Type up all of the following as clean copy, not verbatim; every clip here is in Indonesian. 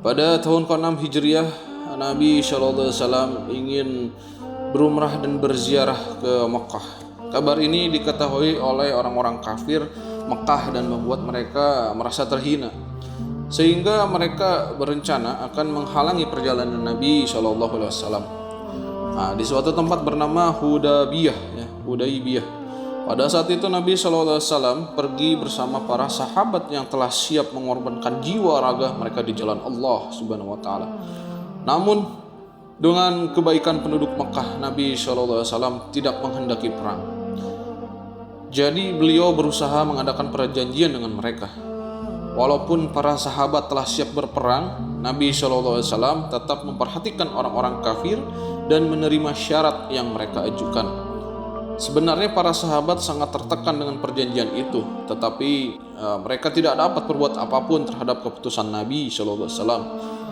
Pada tahun ke-6 Hijriah, Nabi SAW ingin berumrah dan berziarah ke Mekah. Kabar ini diketahui oleh orang-orang kafir Mekah dan membuat mereka merasa terhina, sehingga mereka berencana akan menghalangi perjalanan Nabi SAW. Di suatu tempat bernama Hudaybiyah. Pada saat itu Nabi SAW pergi bersama para sahabat yang telah siap mengorbankan jiwa raga mereka di jalan Allah Subhanahu wa taala. Namun dengan kebaikan penduduk Mekah, Nabi SAW tidak menghendaki perang. Jadi beliau berusaha mengadakan perjanjian dengan mereka. Walaupun para sahabat telah siap berperang, Nabi SAW tetap memperhatikan orang-orang kafir dan menerima syarat yang mereka ajukan. Sebenarnya para sahabat sangat tertekan dengan perjanjian itu, tetapi mereka tidak dapat berbuat apapun terhadap keputusan Nabi SAW,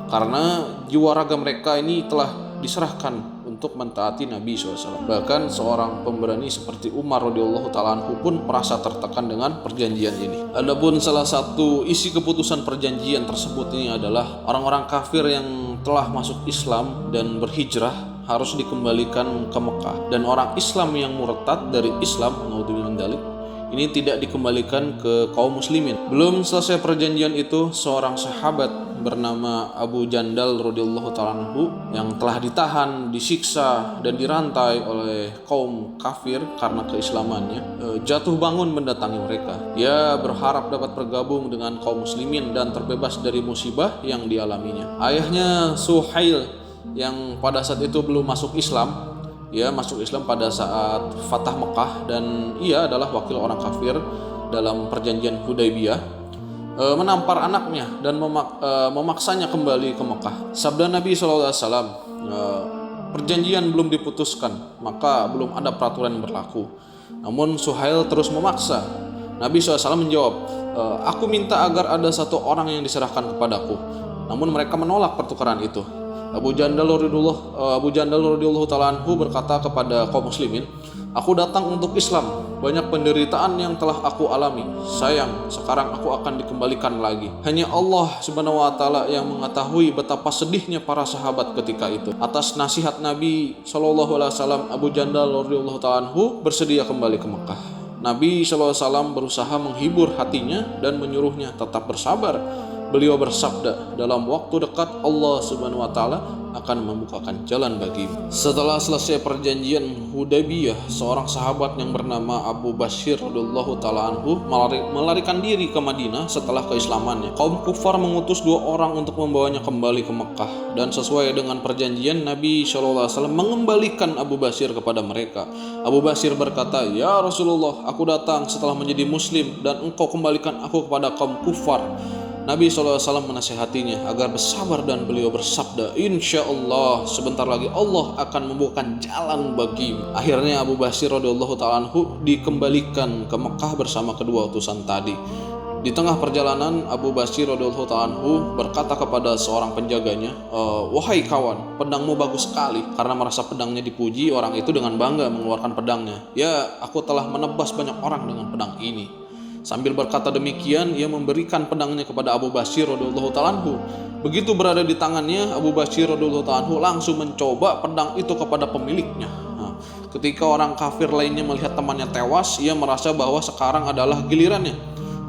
karena jiwa raga mereka ini telah diserahkan untuk mentaati Nabi SAW. Bahkan seorang pemberani seperti Umar radhiyallahu ta'ala anhu pun merasa tertekan dengan perjanjian ini. Adapun salah satu isi keputusan perjanjian tersebut ini adalah orang-orang kafir yang telah masuk Islam dan berhijrah harus dikembalikan ke Mekah, dan orang Islam yang murtad dari Islam, naudzubillah min dzalik, ini tidak dikembalikan ke kaum muslimin. Belum selesai perjanjian itu, seorang sahabat bernama Abu Jandal radhiyallahu ta'ala anhu yang telah ditahan, disiksa dan dirantai oleh kaum kafir karena keislamannya, jatuh bangun mendatangi mereka. Ia berharap dapat bergabung dengan kaum muslimin dan terbebas dari musibah yang dialaminya. Ayahnya Suhail yang pada saat itu belum masuk Islam, ia masuk Islam pada saat Fatah Mekah, dan ia adalah wakil orang kafir dalam perjanjian Hudaybiyah, menampar anaknya dan memaksanya kembali ke Mekah. Sabda Nabi SAW, perjanjian belum diputuskan, maka belum ada peraturan yang berlaku. Namun Suhail terus memaksa. Nabi SAW menjawab, aku minta agar ada satu orang yang diserahkan kepadaku. Namun mereka menolak pertukaran itu. Abu Jandal radhiyallahu ta'ala anhu berkata kepada kaum muslimin, aku datang untuk Islam. Banyak penderitaan yang telah aku alami. Sayang, sekarang aku akan dikembalikan lagi. Hanya Allah Subhanahu wa taala yang mengetahui betapa sedihnya para sahabat ketika itu. Atas nasihat Nabi SAW, Abu Jandal radhiyallahu ta'ala anhu bersedia kembali ke Mekah. Nabi SAW berusaha menghibur hatinya dan menyuruhnya tetap bersabar. Beliau bersabda, dalam waktu dekat Allah Subhanahu wa taala akan membukakan jalan bagimu. Setelah selesai perjanjian Hudaybiyah, seorang sahabat yang bernama Abu Bashir radhiyallahu taala anhu melarikan diri ke Madinah setelah keislamannya. Kaum kufar mengutus 2 orang untuk membawanya kembali ke Mekah, dan sesuai dengan perjanjian, Nabi SAW mengembalikan Abu Bashir kepada mereka. Abu Bashir berkata, ya Rasulullah, aku datang setelah menjadi muslim dan engkau kembalikan aku kepada kaum kufar. Nabi SAW menasihatinya agar bersabar, dan beliau bersabda, insya Allah sebentar lagi Allah akan membukakan jalan bagimu. Akhirnya Abu Bashir radhiyallahu ta'ala anhu dikembalikan ke Mekah bersama kedua utusan tadi. Di tengah perjalanan, Abu Bashir radhiyallahu ta'ala anhu berkata kepada seorang penjaganya, wahai kawan, pedangmu bagus sekali. Karena merasa pedangnya dipuji, orang itu dengan bangga mengeluarkan pedangnya. Ya, aku telah menebas banyak orang dengan pedang ini. Sambil berkata demikian, ia memberikan pedangnya kepada Abu Bashir radhiyallahu ta'ala anhu. Begitu berada di tangannya, Abu Bashir radhiyallahu ta'ala anhu langsung mencoba pedang itu kepada pemiliknya. Ketika orang kafir lainnya melihat temannya tewas, ia merasa bahwa sekarang adalah gilirannya.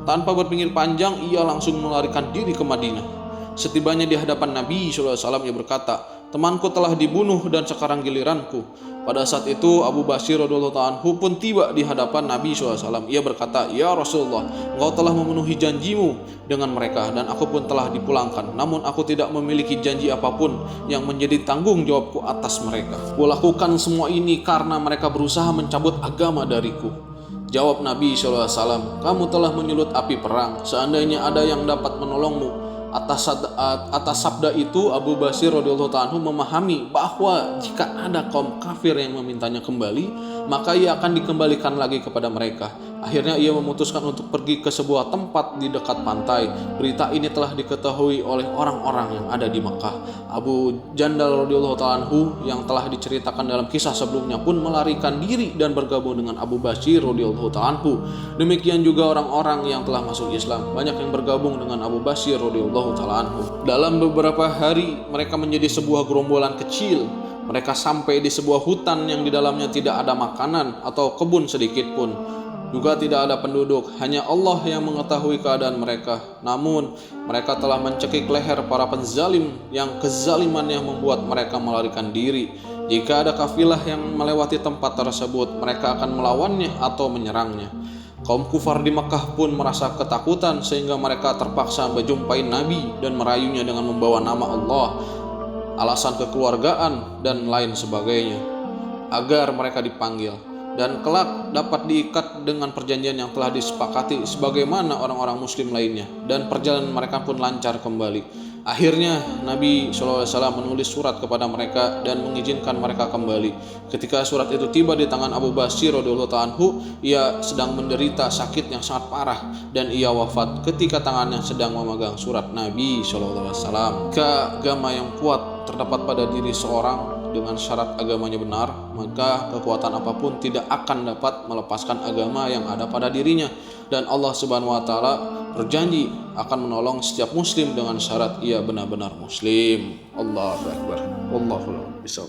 Tanpa berpikir panjang, ia langsung melarikan diri ke Madinah. Setibanya di hadapan Nabi SAW, ia berkata, temanku telah dibunuh dan sekarang giliranku. Pada saat itu Abu Bashir radhiyallahu ta'ala anhu pun tiba di hadapan Nabi SAW. Ia berkata, ya Rasulullah, engkau telah memenuhi janjimu dengan mereka dan aku pun telah dipulangkan. Namun aku tidak memiliki janji apapun yang menjadi tanggung jawabku atas mereka. Kulakukan semua ini karena mereka berusaha mencabut agama dariku. Jawab Nabi SAW, kamu telah menyulut api perang. Seandainya ada yang dapat menolongmu. Atas sabda itu, Abu Bashir radhiyallahu ta'ala anhu memahami bahwa jika ada kaum kafir yang memintanya kembali, maka ia akan dikembalikan lagi kepada mereka. Akhirnya ia memutuskan untuk pergi ke sebuah tempat di dekat pantai. Berita ini telah diketahui oleh orang-orang yang ada di Makkah. Abu Jandal radhiyallahu ta'ala anhu yang telah diceritakan dalam kisah sebelumnya pun melarikan diri dan bergabung dengan Abu Bashir radhiyallahu ta'ala anhu. Demikian juga orang-orang yang telah masuk Islam, banyak yang bergabung dengan Abu Bashir radhiyallahu ta'ala anhu. Dalam beberapa hari mereka menjadi sebuah gerombolan kecil. Mereka sampai di sebuah hutan yang di dalamnya tidak ada makanan atau kebun sedikit pun. Juga tidak ada penduduk, hanya Allah yang mengetahui keadaan mereka. Namun, mereka telah mencekik leher para penzalim yang kezalimannya membuat mereka melarikan diri. Jika ada kafilah yang melewati tempat tersebut, mereka akan melawannya atau menyerangnya. Kaum kufar di Makkah pun merasa ketakutan sehingga mereka terpaksa menjumpai Nabi dan merayunya dengan membawa nama Allah, alasan kekeluargaan, dan lain sebagainya, agar mereka dipanggil dan kelak dapat diikat dengan perjanjian yang telah disepakati sebagaimana orang-orang muslim lainnya, dan perjalanan mereka pun lancar kembali. Akhirnya Nabi SAW menulis surat kepada mereka dan mengizinkan mereka kembali. Ketika surat itu tiba di tangan Abu Bashir radhiyallahu ta'ala anhu, ia sedang menderita sakit yang sangat parah dan ia wafat ketika tangannya sedang memegang surat Nabi SAW. Keagama yang kuat terdapat pada diri seorang dengan syarat agamanya benar, maka kekuatan apapun tidak akan dapat melepaskan agama yang ada pada dirinya. Dan Allah Subhanahu wa taala berjanji akan menolong setiap muslim dengan syarat ia benar-benar muslim. Allahu akbar. Wallahu a'lam bishawab.